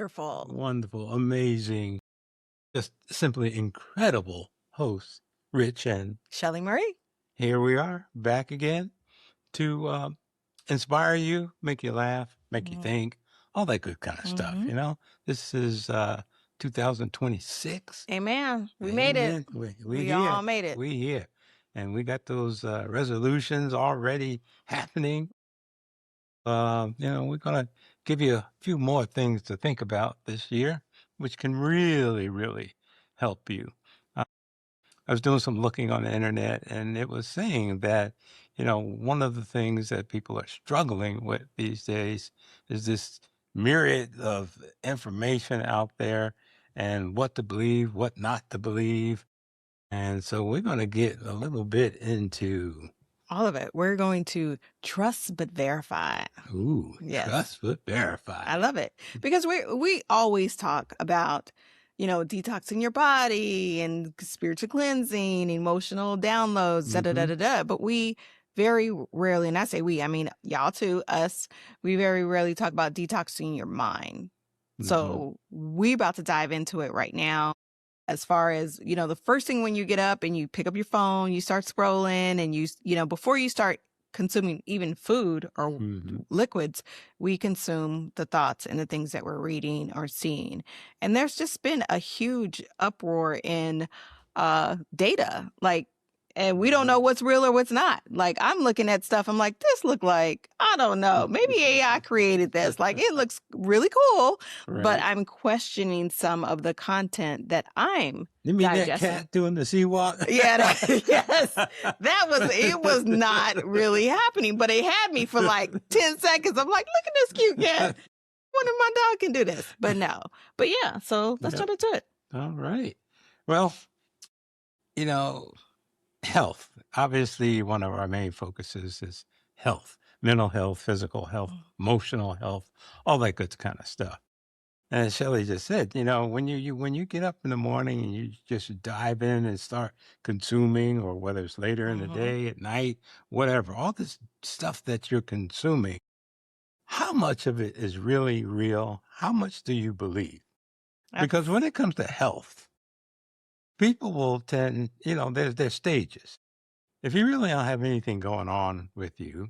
wonderful. wonderful, amazing, just simply incredible host, Rich. And Shelley Marie. here we are back again to inspire you, make you laugh, make you think, all that good kind of stuff. Mhm. You know, this is 2026. Amen. We made it. Amen. We here. all made it. We here. And we got those resolutions already happening. You know, we're going to give you a few more things to think about this year, which can really, really help you. I was doing some looking on the internet, and it was saying that, you know, one of the things that people are struggling with these days is this myriad of information out there and what to believe, what not to believe. And so we're going to get a little bit into, All of it. We're going to trust but verify. Yes. Trust but verify. I love it because we always talk about, detoxing your body and spiritual cleansing, emotional downloads, da da da da da. But we very rarely, and I say we, I mean y'all too, us, we very rarely talk about detoxing your mind. So we about to dive into it right now. As far as, the first thing when you get up and you pick up your phone, you start scrolling and before you start consuming even food or liquids, we consume the thoughts and the things that we're reading or seeing. And there's just been a huge uproar in data. And we don't know what's real or what's not. Like, I'm looking at stuff, I'm like, this look like, I don't know, maybe AI created this. Like, it looks really cool, but I'm questioning some of the content that I'm You mean digesting. that cat doing the sea walk? Yeah, yes. It was not really happening, but it had me for like 10 seconds. I'm like, look at this cute cat. I wonder if my dog can do this. But no. But yeah, so let's jump into it. All right. Well, health. Obviously, one of our main focuses is health, mental health, physical health, emotional health, all that good kind of stuff. And as Shelley just said, when you get up in the morning and you just dive in and start consuming, or whether it's later in the day, at night, whatever, all this stuff that you're consuming, how much of it is really real? How much do you believe? Because when it comes to health, people will tend, there's stages. If you really don't have anything going on with you,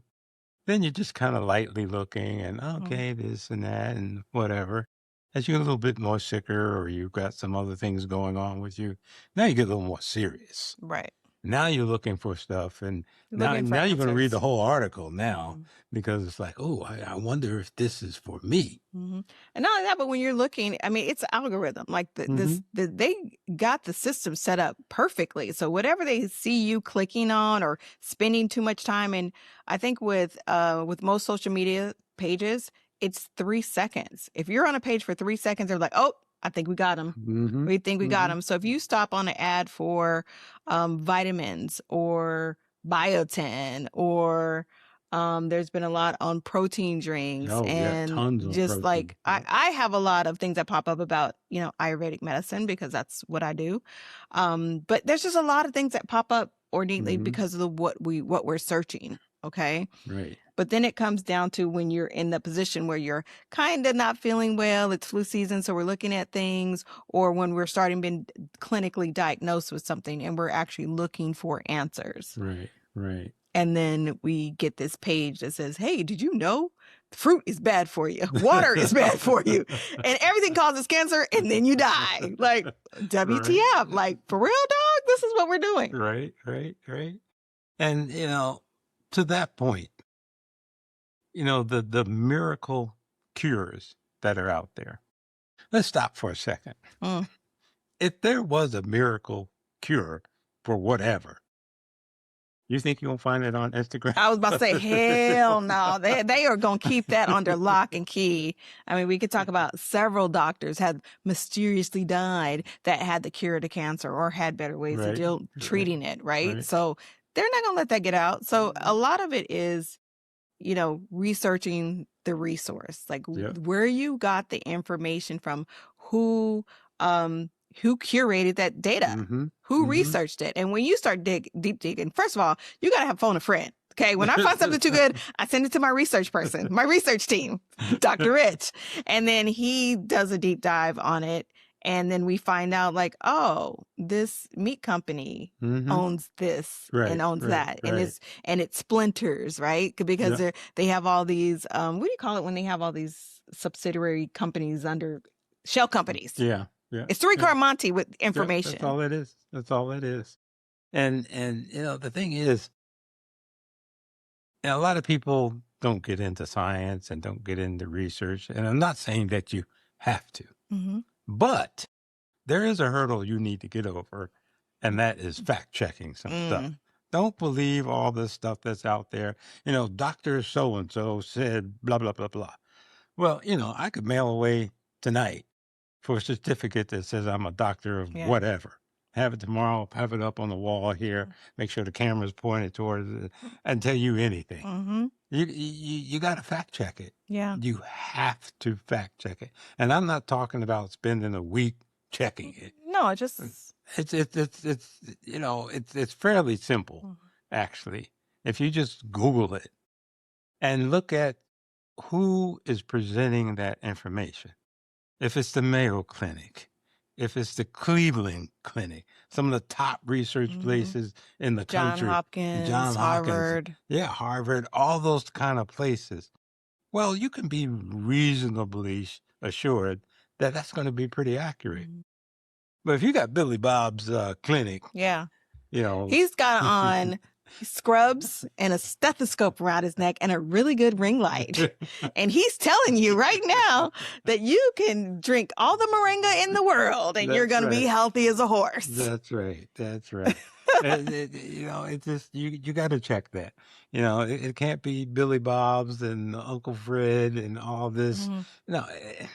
then you're just kind of lightly looking and, okay, this and that and whatever. As you're a little bit more sicker or you've got some other things going on with you, now you get a little more serious. Right. Now you're looking for stuff, and now you're going to read the whole article now because it's like, oh, I wonder if this is for me. And not only that, but when you're looking, I mean, it's an algorithm. Like they got the system set up perfectly. So whatever they see you clicking on or spending too much time in, I think with most social media pages, it's 3 seconds. If you're on a page for 3 seconds, they're like, oh, I think we got them. We think we got them. So if you stop on an ad for vitamins or biotin or there's been a lot on protein drinks and tons of just protein. like I have a lot of things that pop up about, Ayurvedic medicine because that's what I do. But there's just a lot of things that pop up ornately because of what we're searching. Okay. Right. But then it comes down to when you're in the position where you're kind of not feeling well, it's flu season, so we're looking at things, or when we're starting being clinically diagnosed with something and we're actually looking for answers. Right. And then we get this page that says, hey, did you know fruit is bad for you? Water is bad for you. And everything causes cancer, and then you die. Like, WTF? Like, for real, dog? This is what we're doing. Right. And, to that point, the miracle cures that are out there. Let's stop for a second. If there was a miracle cure for whatever, you think you'll find it on Instagram? I was about to say, hell no. They are going to keep that under lock and key. I mean, we could talk about several doctors had mysteriously died that had the cure to cancer or had better ways of treating it, right? So they're not going to let that get out. So a lot of it is, researching the resource, like where you got the information from, who curated that data, who researched it. And when you start deep digging, first of all, you got to have phone a friend Okay. When I find something too good, I send it to my research person, my research team, Dr. Rich. And then he does a deep dive on it. And then we find out like, oh, this meat company Hmm. owns this and Right, owns right, that. And right. it splinters, right? Because Yeah, they have all these, what do you call it when they have all these subsidiary companies under shell companies? yeah, yeah, It's three yeah. card Monte with Yep, that's information. all it is. That's all it is. And you know, the thing is, you know, a lot of people don't get into science and don't get into research. And I'm not saying that you have to, Mm-hmm. but there is a hurdle you need to get over, and that is fact checking some stuff. Don't believe all this stuff that's out there. You know, Dr. So and so said blah, blah, blah, blah. Well, you know, I could mail away tonight for a certificate that says I'm a doctor of Yeah. whatever. Have it tomorrow, have it up on the wall here, make sure the camera's pointed towards it, and tell you anything. Mm-hmm. You got to fact check it. Yeah. You have to fact check it. And I'm not talking about spending a week checking it. No, it just It's you know, it's fairly simple, actually. If you just Google it and look at who is presenting that information. If it's the Mayo Clinic, if it's the Cleveland Clinic, some of the top research places in the John country, Hopkins, John Hopkins, Harvard. yeah, Harvard, all those kind of places. Well, you can be reasonably assured that that's going to be pretty accurate. But if you got Billy Bob's clinic, Yeah. you know, He's got on scrubs and a stethoscope around his neck and a really good ring light. And he's telling you right now that you can drink all the moringa in the world and you're That's going to be right. healthy as a horse. That's right. That's right. You know, it's just you got to check that. You know, it can't be Billy Bob's and Uncle Fred and all this. No,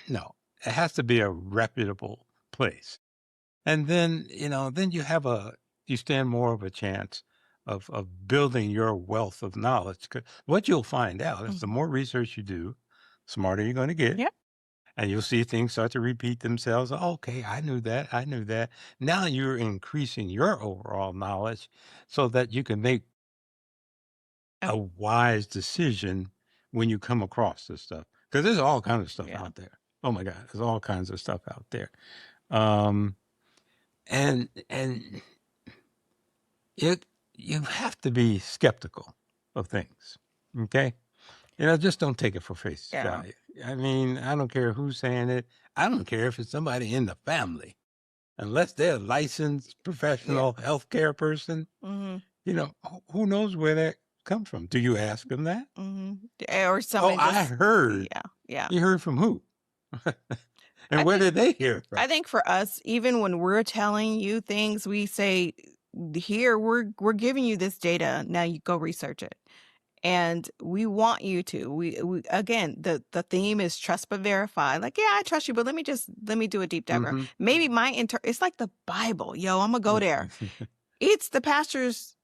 no, it has to be a reputable place. And then, you know, then you stand more of a chance of building your wealth of knowledge. 'Cause what you'll find out is the more research you do, smarter you're going to get. Yep. And you'll see things start to repeat themselves. "Oh, okay, I knew that. I knew that." Now you're increasing your overall knowledge so that you can make a wise decision when you come across this stuff. Because there's all kinds of stuff Yeah. out there. Oh my God, there's all kinds of stuff out there. Um, and you have to be skeptical of things. Okay? You know, just don't take it for face Yeah. value. I mean, I don't care who's saying it. I don't care if it's somebody in the family. Unless they're a licensed professional healthcare person, you know, who knows where that comes from? Do you ask them that? Or Oh, somebody I just, heard. yeah, yeah. You heard from who? And I where think- did they hear it from? I think for us, even when we're telling you things, we say, here, we're giving you this data. Now you go research it. And we want you to. We again, the theme is trust but verify. Like, yeah, I trust you, but let me do a deep diver. Mhm. Maybe it's like the Bible. Yo, I'm gonna go there. It's the pastor's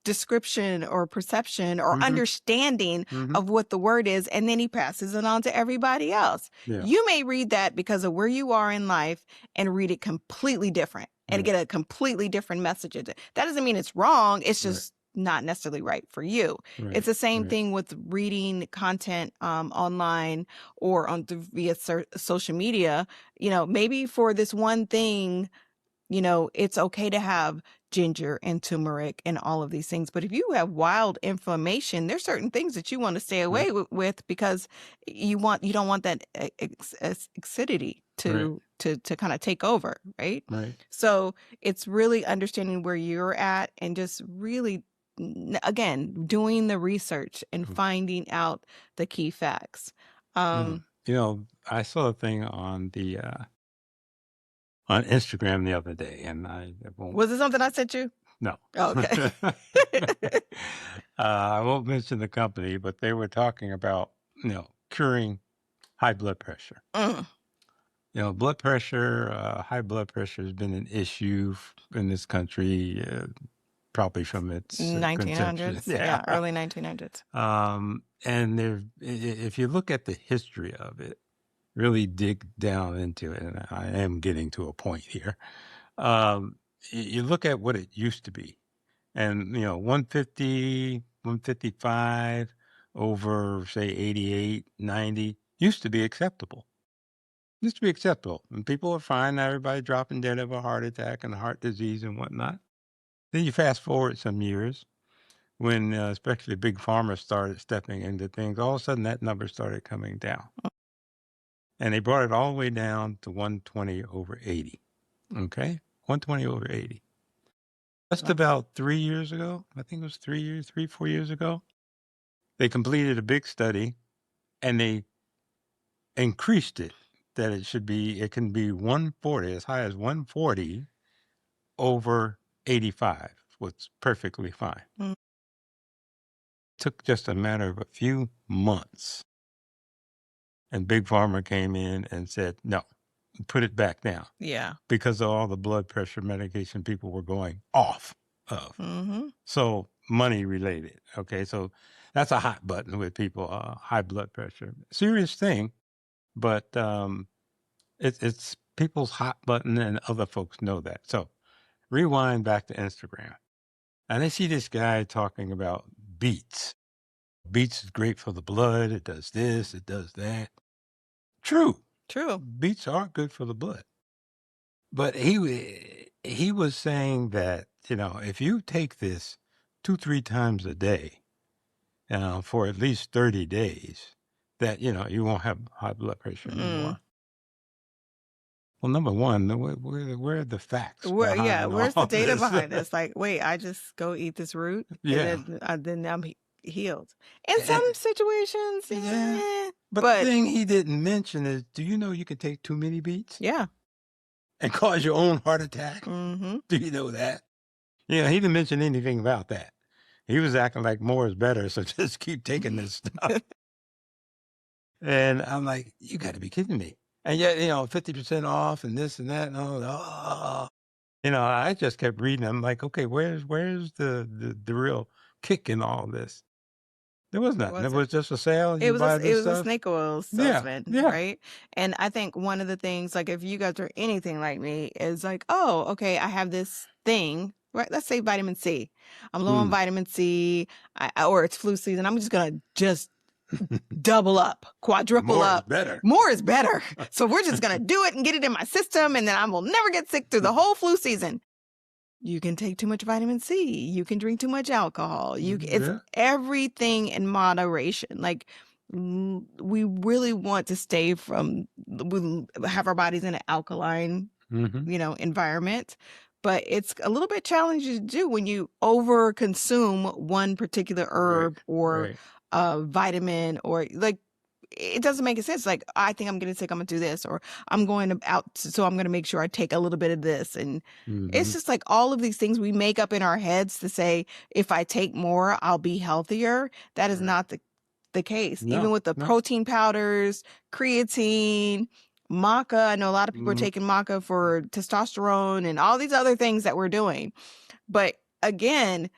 description or perception or understanding of what the word is, and then he passes it on to everybody else. Yeah. You may read that because of where you are in life and read it completely different and get a completely different message. That doesn't mean it's wrong. It's just not necessarily right for you. Right, It's the same right. thing with reading content online or via social media. You know, maybe for this one thing, you know, it's okay to have ginger and turmeric and all of these things. But if you have wild inflammation, there's certain things that you want to stay away with because you don't want that acidity to kind of take over, right? Right. So it's really understanding where you're at and just really, again, doing the research and finding out the key facts. You know, I saw a thing on the on Instagram the other day, and I won't. Was it something I sent you? No. Okay. I won't mention the company, but they were talking about, you know, curing high blood pressure. You know, blood pressure, high blood pressure has been an issue in this country probably from its 1900s. Yeah, early 1900s. And if you look at the history of it, really dig down into it, and I am getting to a point here. You look at what it used to be. And, 150, 155 over, say, 88, 90 used to be acceptable. Used to be acceptable. And people are fine. Everybody dropping dead of a heart attack and heart disease and whatnot. Then you fast forward some years when especially big pharma started stepping into things. All of a sudden, that number started coming down. And they brought it all the way down to 120 over 80. Okay? 120 over 80. Just about 3 years ago, I think it was 4 years ago, they completed a big study and they increased it that it can be 140, as high as 140 over 85, was perfectly fine. Mm. Took just a matter of a few months. And Big Pharma came in and said, no, put it back down. Yeah. Because of all the blood pressure medication people were going off of. Mm-hmm. So money related. Okay. So that's a hot button with people, high blood pressure. Serious thing, but it's people's hot button and other folks know that. So rewind back to Instagram. And I see this guy talking about beets. Beets is great for the blood. It does this, it does that. True. Beets are good for the blood. But he was saying that, if you take this 2-3 times a day for at least 30 days, that, you won't have high blood pressure anymore. Well, number one, where are the facts? Where's the data this? behind this? Like, wait, I just go eat this root, Yeah. and then I'm healed. In some situations, yeah. But the thing he didn't mention is, do you know you can take too many beets? Yeah. And cause your own heart attack? Mm-hmm. Do you know that? Yeah, he didn't mention anything about that. He was acting like more is better, so just keep taking this stuff. And I'm like, you got to be kidding me. And yet, 50% off and this and that. And all, I just kept reading. I'm like, okay, where's the real kick in all this? There was nothing. It was just a sale. It was a snake oil salesman, yeah. right? And I think one of the things, like if you guys are anything like me, is like, oh, okay, I have this thing, right? Let's say vitamin C. I'm low on vitamin C, or it's flu season. I'm just gonna double up, quadruple up. More is better. So we're just gonna do it and get it in my system, and then I will never get sick through the whole flu season. You can take too much vitamin C. You can drink too much alcohol. It's everything in moderation. Like we really want to stay we have our bodies in an alkaline, environment. But it's a little bit challenging to do when you over consume one particular herb or vitamin, or like it doesn't make sense. Like, I think I'm getting sick, I'm gonna do this, or I'm going out, so I'm gonna make sure I take a little bit of this. And it's just like all of these things we make up in our heads to say, if I take more, I'll be healthier. That is not the case. No, even with the protein powders, creatine, maca. I know a lot of people are taking maca for testosterone and all these other things that we're doing. But again,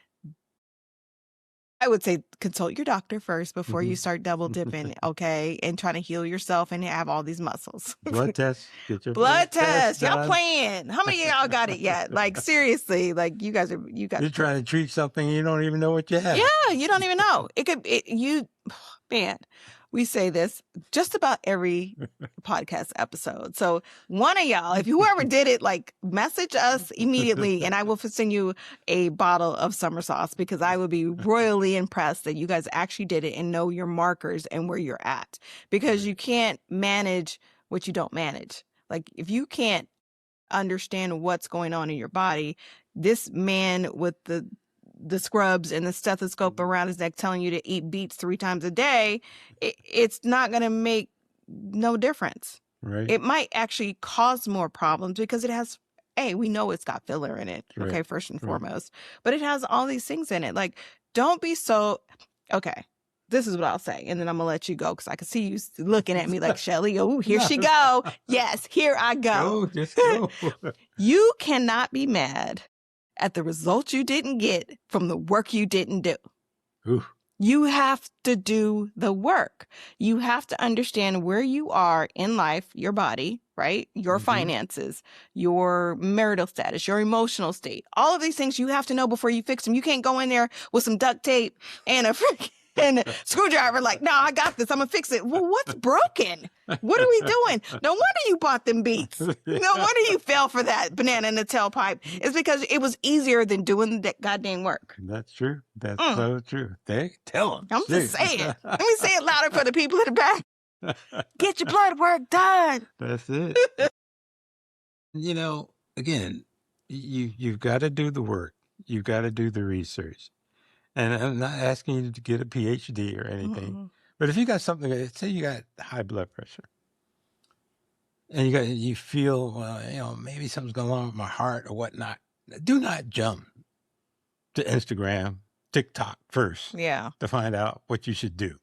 I would say consult your doctor first before you start double dipping, okay? And trying to heal yourself and have all these muscles. Blood test. Get your blood test. Y'all done. Playing. How many of y'all got it yet? Like, seriously, like you guys. You're trying to treat something you don't even know what you have. Yeah, you don't even know. Man, we say this just about every podcast episode. So one of y'all, if whoever did it, like message us immediately and I will send you a bottle of summer sauce, because I would be royally impressed that you guys actually did it and know your markers and where you're at, because you can't manage what you don't manage. Like if you can't understand what's going on in your body, this man with the scrubs and the stethoscope around his neck telling you to eat beets 3 times a day, it's not going to make no difference. Right. It might actually cause more problems because it has, we know it's got filler in it. Right. Okay. First and foremost, but it has all these things in it. Like, don't be so, okay. This is what I'll say. And then I'm going to let you go, because I can see you looking at me like, Shelly, oh, here she go. Yes, here I go. Just go. You cannot be mad at the results you didn't get from the work you didn't do. Ooh. You have to do the work. You have to understand where you are in life, your body, right? Your Mm-hmm. finances, your marital status, your emotional state. All of these things you have to know before you fix them. You can't go in there with some duct tape and a freaking screwdriver like, no, I got this. I'm going to fix it. Well, what's broken? What are we doing? No wonder you bought them beats. No wonder you fell for that banana in the tailpipe. It's because it was easier than doing the goddamn work. That's true. That's so true. They tell them. I'm just saying. Let me say it louder for the people in the back. Get your blood work done. That's it. Again, you've got to do the work. You've got to do the research. And I'm not asking you to get a PhD or anything. But if you got something, say you got high blood pressure, and you feel, well, maybe something's going on with my heart or whatnot, do not jump to Instagram, TikTok first to find out what you should do.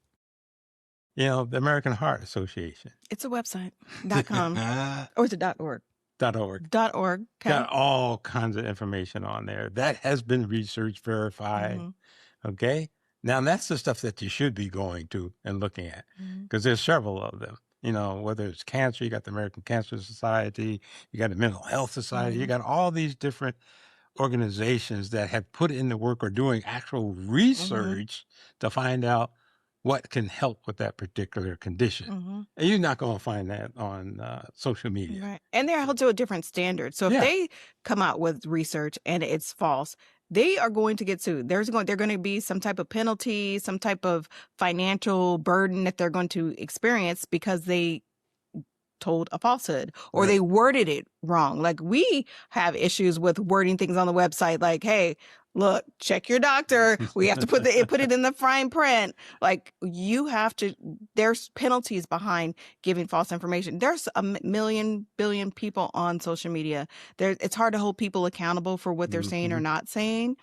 The American Heart Association. It's a website, .com, or is it .org? .org. .org. Okay. Got all kinds of information on there. That has been research verified. Okay? Now, that's the stuff that you should be going to and looking at, because there's several of them. Whether it's cancer, you got the American Cancer Society, you got the Mental Health Society, you got all these different organizations that have put in the work or doing actual research to find out what can help with that particular condition. And you're not going to find that on social media. Right. And they're held to a different standard. So if they come out with research and it's false, they are going to get sued. They're going to be some type of penalty, some type of financial burden that they're going to experience because they told a falsehood or they worded it wrong. Like we have issues with wording things on the website like, hey, look, check your doctor. We have to put it in the fine print. Like you have to, there's penalties behind giving false information. There's a billion people on social media. It's hard to hold people accountable for what they're saying or not saying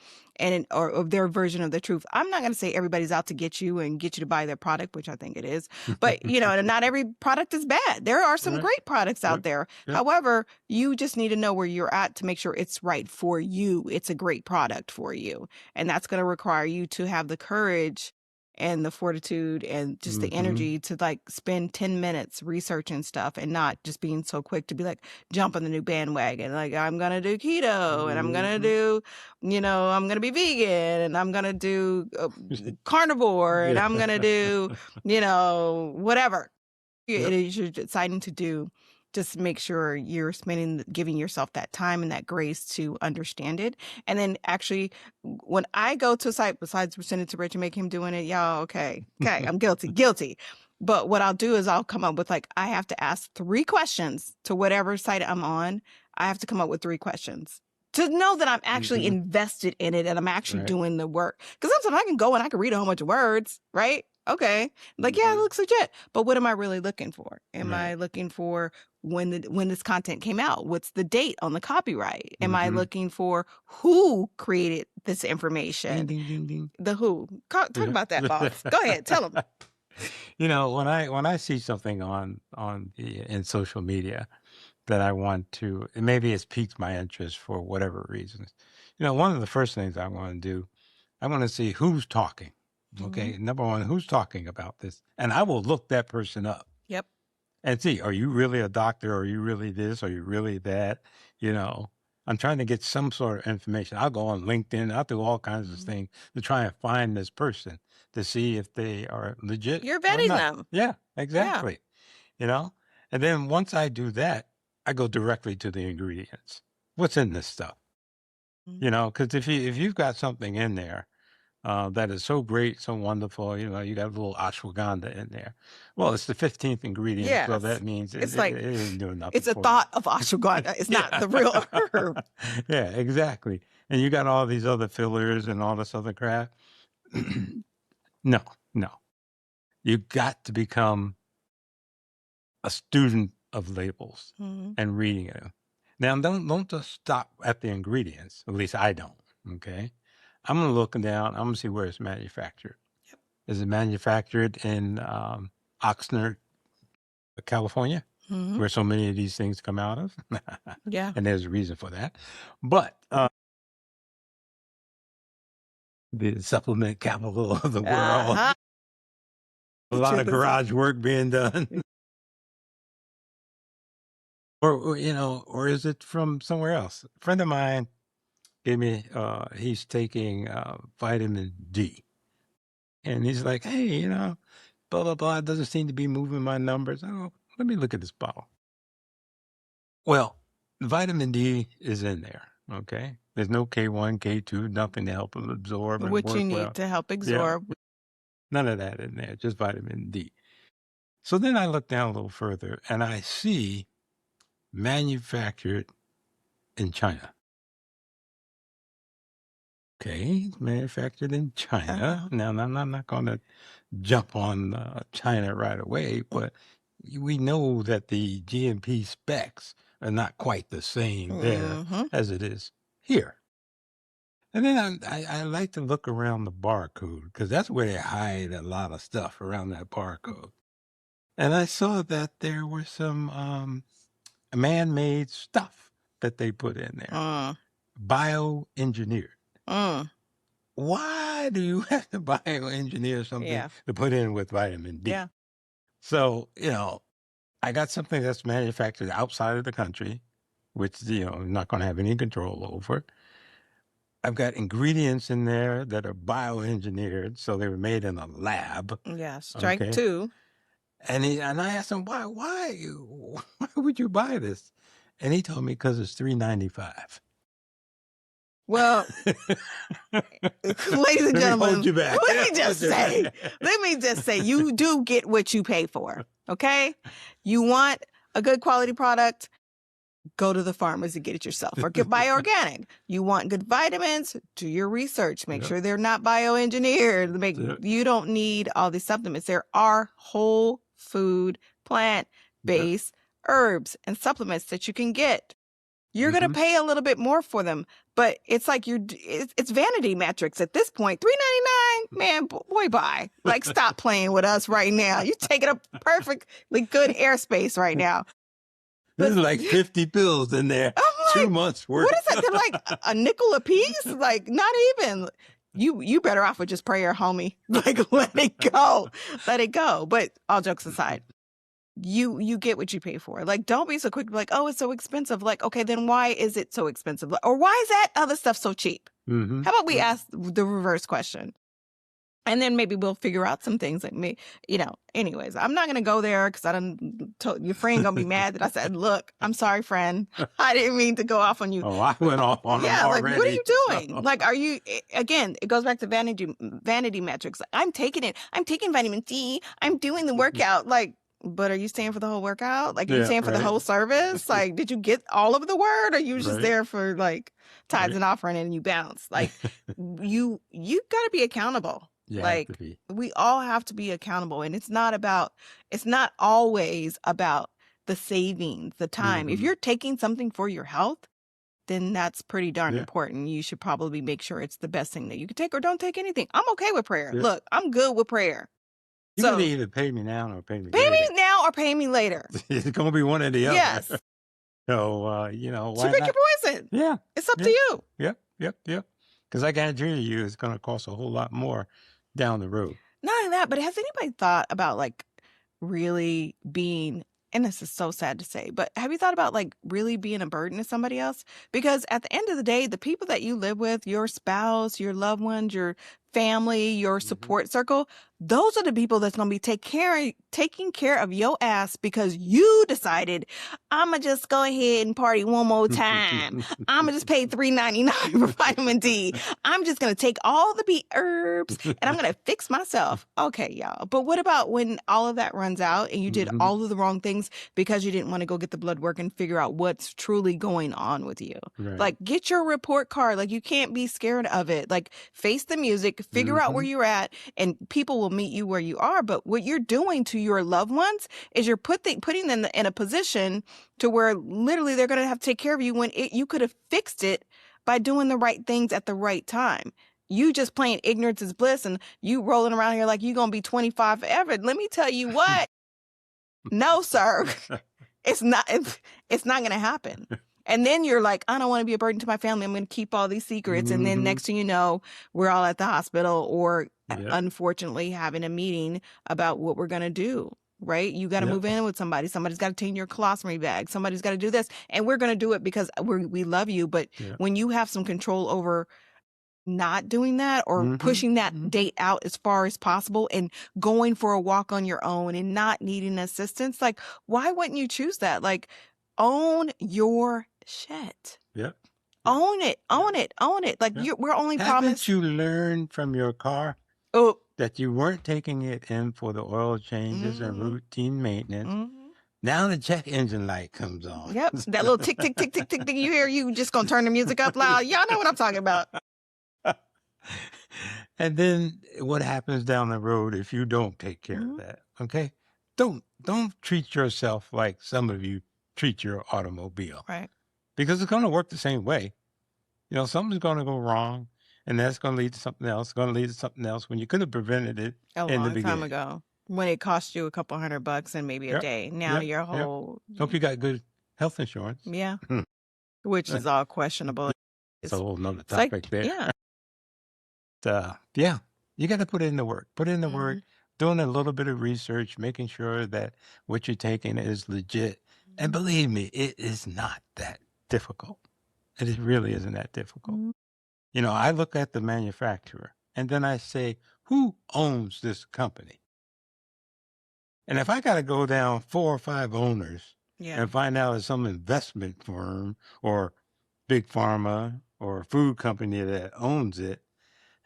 or their version of the truth. I'm not going to say everybody's out to get you and get you to buy their product, which I think it is. But, not every product is bad. There are some great products out there. However, you just need to know where you're at to make sure it's right for you. It's a great product for you. And that's going to require you to have the courage and the fortitude and just the energy to like spend 10 minutes researching stuff and not just being so quick to be like, jump on the new bandwagon. Like I'm going to do keto and I'm going to do, I'm going to be vegan and I'm going to do carnivore and I'm going to do, whatever it is you're deciding to do. Just make sure you're giving yourself that time and that grace to understand it. And then actually, when I go to a site, besides send it to Rich and make him doing it, y'all, okay, I'm guilty. But what I'll do is I'll come up with I have to ask 3 questions to whatever site I'm on. I have to come up with 3 questions to know that I'm actually invested in it and I'm actually doing the work. Because sometimes I can go and I can read a whole bunch of words, right? Okay. Yeah, it looks legit. But what am I really looking for? Am I looking for when this content came out? What's the date on the copyright? Am I looking for who created this information? Ding, ding, ding, ding. The who. Talk about that, boss. Go ahead. Tell them. When I see something in social media that I want to, maybe it's piqued my interest for whatever reasons. One of the first things I want to do, I want to see who's talking. Okay. Number one, who's talking about this? And I will look that person up. Yep. And see, are you really a doctor? Are you really this? Are you really that? I'm trying to get some sort of information. I'll go on LinkedIn. I'll do all kinds of things to try and find this person to see if they are legit. You're vetting them. Yeah, exactly. And then once I do that, I go directly to the ingredients. What's in this stuff? Because if you've got something in there that is so great, so wonderful, you got a little ashwagandha in there. Well, it's the 15th ingredient, so that means it isn't doing nothing. It's a thought of ashwagandha. It's not the real herb. Yeah, exactly. And you got all these other fillers and all this other crap. No. You got to become a student of labels and reading them. Now, don't just stop at the ingredients. At least I don't. Okay. I'm going to look down. I'm going to see where it's manufactured. Yep. Is it manufactured in Oxnard, California, where so many of these things come out of? Yeah. And there's a reason for that. But the supplement capital of the world, a lot of garage work being done. or is it from somewhere else? A friend of mine gave me, he's taking vitamin D. And he's like, hey, blah, blah, blah, it doesn't seem to be moving my numbers. Oh, let me look at this bottle. Well, vitamin D is in there, okay? There's no K1, K2, nothing to help them absorb and What you work need well. to help Yeah, absorb. none of that in there, just vitamin D. So then I look down a little further and I see manufactured in China. Okay, manufactured in China. Now, I'm not going to jump on China right away, but we know that the GMP specs are not quite the same there Mhm. as it is here. And then I like to look around the barcode because that's where they hide a lot of stuff around that barcode. And I saw that there were some man-made stuff that they put in there, bioengineered. Why do you have to bioengineer something Yeah. to put in with vitamin D? Yeah. So, I got something that's manufactured outside of the country, which, I'm not going to have any control over. I've got ingredients in there that are bioengineered, so they were made in a lab. Yeah. Strike Okay. two. And I asked him, why would you buy this? And he told me because it's $3.95. Well, ladies and Let me gentlemen, hold you back. let me just say, you do get what you pay for. Okay. You want a good quality product, go to the farmers and get it yourself, or buy organic. You want good vitamins, do your research. Make Yep. sure they're not bioengineered. Yep. You don't need all these supplements. There are whole food, plant-based herbs and supplements that you can get. You're going to pay a little bit more for them, but it's like it's vanity metrics at this point. $3.99, man, boy, bye. Like, stop playing with us right now. You're taking up perfectly good airspace right now. There's like 50 pills in there. I'm 2 months worth. What is that? They're like a nickel a piece? Like, not even. You better off with just prayer, homie. Like, let it go. Let it go. But all jokes aside, you get what you pay for. Like, don't be so quick to be like, oh, it's so expensive. Like, okay, then why is it so expensive? Or why is that other stuff so cheap? Mm-hmm. How about we ask the reverse question? And then maybe we'll figure out some things like me, anyways, I'm not going to go there because your friend going to be mad that I said, look, I'm sorry, friend. I didn't mean to go off on you. Oh, I went off on them already. Like, what are you doing? Like, are you, again, it goes back to vanity metrics. Like, I'm taking vitamin D. I'm doing the workout. Like, but are you staying for the whole workout? Like, are you staying for the whole service? Like, did you get all of the word? Or are you just there for like tithes and offering and you bounce? Like, you got to be accountable. Like, we all have to be accountable, and it's not always about the savings, the time. If you're taking something for your health, then that's pretty darn important. You should probably make sure it's the best thing that you can take, or don't take anything. I'm okay with prayer. Look, I'm good with prayer. You can either pay me now or pay me later. Pay me now or pay me later. It's going to be one or the other. Yes. So, why so pick your poison. Yeah. It's up to you. Yep. Because I guarantee you it's going to cost a whole lot more down the road. Not only that, but has anybody thought about like really being, and this is so sad to say, but have you thought about like really being a burden to somebody else? Because at the end of the day, the people that you live with, your spouse, your loved ones, your family, your support circle, those are the people that's going to be taking care of your ass because you decided, I'm going to just go ahead and party one more time. I'm going to just pay $3.99 for vitamin D. I'm just going to take all the herbs and I'm going to fix myself. Okay, y'all. But what about when all of that runs out and you did all of the wrong things because you didn't want to go get the blood work and figure out what's truly going on with you? Right. Like, get your report card. Like, you can't be scared of it. Like, face the music, figure out where you're at, and people will meet you where you are. But what you're doing to your loved ones is you're putting them in a position to where literally they're going to have to take care of you when you could have fixed it by doing the right things at the right time. You just playing ignorance is bliss and you rolling around here like you're going to be 25 forever. Let me tell you what. No, sir. It's not going to happen. And then you're like, I don't want to be a burden to my family. I'm going to keep all these secrets. And then next thing you know, we're all at the hospital or unfortunately having a meeting about what we're going to do. right? You got to Yep. move in with somebody. Somebody's got to take your colostomy bag. Somebody's got to do this. And we're going to do it because we love you. But Yeah. when you have some control over not doing that or Mhm. pushing that Mhm. date out as far as possible and going for a walk on your own and not needing assistance, like, why wouldn't you choose that? Like, own your shit. Yep. Own it. Yeah. Own it. Own it. Like, Yeah. we're only Haven't promised. you learned from your car Oh. that you weren't taking it in for the oil changes and Mhm. routine maintenance? Mhm. Now the check engine light comes on. Yep. That little tick, tick, tick, tick, tick, tick. You hear? You just gonna turn the music up loud. Y'all know what I'm talking about. And then what happens down the road if you don't take care Mhm. of that? Okay. Don't treat yourself like some of you treat your automobile, Right. because it's going to work the same way. You know, something's going to go wrong, and that's going to lead to something else, going to lead to something else when you could have prevented it A in the long time beginning. ago, when it cost you a couple $100 and maybe a Yep. day. Now Yep. your Yep. whole Hope you got good health insurance. yeah, which is all questionable. It's a whole nother It's like, topic there. yeah. Yeah, you got to put in the work. Put in the work, Mhm. doing a little bit of research, making sure that what you're taking is legit. And believe me, it is not that difficult. It really isn't that difficult. Mhm. You know, I look at the manufacturer and then I say, who owns this company? And if I got to go down 4 or 5 owners Yeah. and find out it's some investment firm or big pharma or a food company that owns it,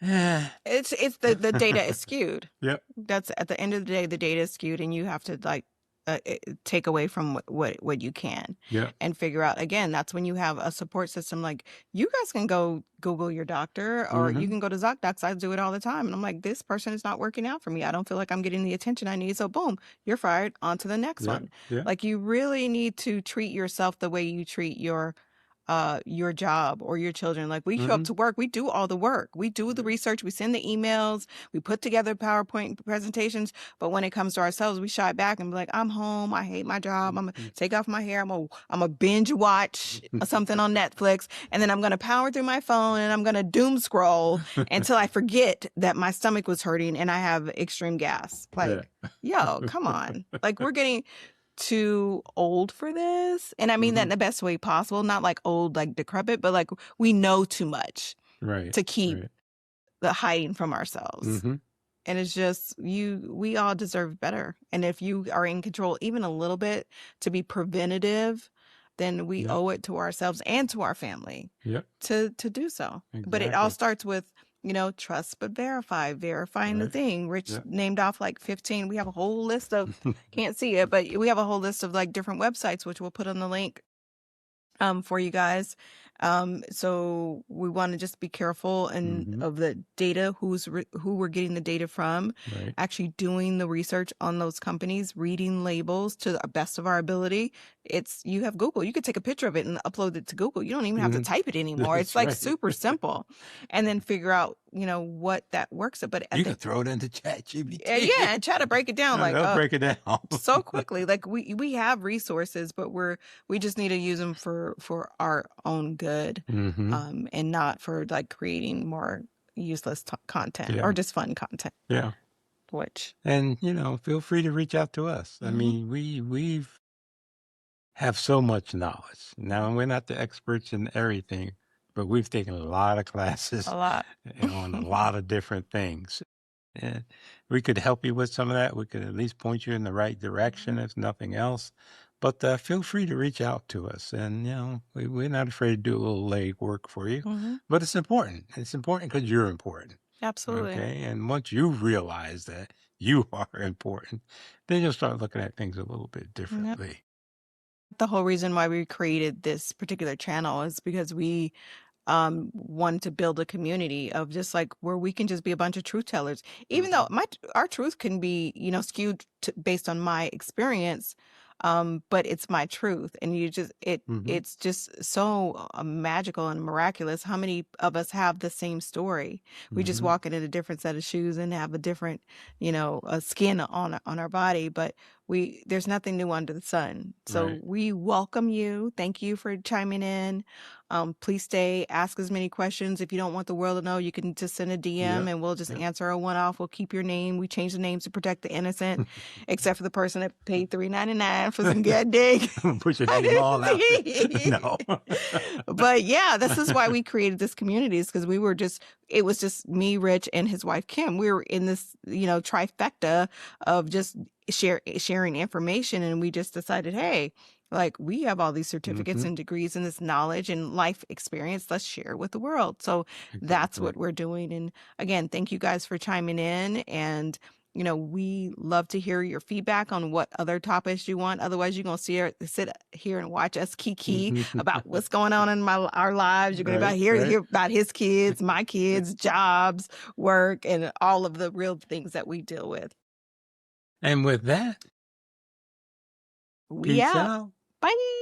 It's the data is skewed. Yep. That's at the end of the day, the data is skewed, and you have to like take away from what you can, Yep. and figure out again. That's when you have a support system. Like, you guys can go Google your doctor, or you Mhm. can go to ZocDocs. I do it all the time, and I'm like, this person is not working out for me. I don't feel like I'm getting the attention I need. So boom, you're fired. On to the next Yep. one. Yep. Like, you really need to treat yourself the way you treat your job or your children. Like, we show up Mhm. to work, we do all the work, we do the research, we send the emails, we put together PowerPoint presentations. But when it comes to ourselves, we shy back and be like, I'm home, I hate my job, I'm gonna take off my hair, I'm gonna binge watch something on Netflix, and then I'm gonna power through my phone and I'm gonna doom scroll until I forget that my stomach was hurting and I have extreme gas. Like, yo, come on. Like, we're getting too old for this. And I mean that in Mhm. the best way possible, not like old, like decrepit, but like we know too much Right. to keep Right. the hiding from ourselves. Mhm. And it's just, we all deserve better. And if you are in control even a little bit to be preventative, then we Yep. owe it to ourselves and to our family Yep. to do so. But it all Exactly. starts with, trust but verify, verifying the Right. thing. Rich Yep. named off like 15. We have a whole list of, can't see it, but we have a whole list of like different websites, which we'll put on the link for you guys. So we want to just be careful and Mhm. of the data, who we're getting the data from, Right. actually doing the research on those companies, reading labels to the best of our ability. You have Google, you could take a picture of it and upload it to Google. You don't even have to Mhm. type it anymore. It's That's like right. super simple, and then figure out, what that works. But You can throw it into ChatGPT. yeah, and try to break it down like, They'll break it down. so quickly. Like, we have resources, but we just need to use them for our own good, Mhm. and not for like creating more useless content Yeah. or just fun content. Yeah. Which And, feel free to reach out to us. I Mhm. mean, we have so much knowledge. Now, we're not the experts in everything, but we've taken a lot of classes a lot. on a lot of different things. And we could help you with some of that. We could at least point you in the right direction, if nothing else. But feel free to reach out to us. And, we're not afraid to do a little leg work for you. Mhm. But it's important. It's important because you're important. Absolutely. Okay. And once you realize that you are important, then you'll start looking at things a little bit differently. The whole reason why we created this particular channel is because we wanted to build a community of just like where we can just be a bunch of truth tellers, even though our truth can be skewed based on my experience, but it's my truth, and Mhm. it's just so magical and miraculous how many of us have the same story. We just Mhm. walk in a different set of shoes and have a different a skin on our body, but there's nothing new under the sun. So Right. we welcome you. Thank you for chiming in. Please stay, ask as many questions. If you don't want the world to know, you can just send a DM Yep. and we'll just Yep. answer a one-off. We'll keep your name. We change the names to protect the innocent, except for the person that paid $3.99 for some good dig. Put your name all out there. No. But yeah, this is why we created this community, is because it was just me, Rich, and his wife Kim. We were in this, trifecta of just sharing information, and we just decided, hey, like, we have all these certificates Mhm. and degrees and this knowledge and life experience. Let's share with the world. So that's Exactly. what we're doing. And again, thank you guys for chiming in. And we love to hear your feedback on what other topics you want. Otherwise, you're gonna sit here and watch us kiki about what's going on in our lives. You're gonna Right. hear Right. about his kids, my kids, jobs, work, and all of the real things that we deal with. And with that, We peace out. out. Bye.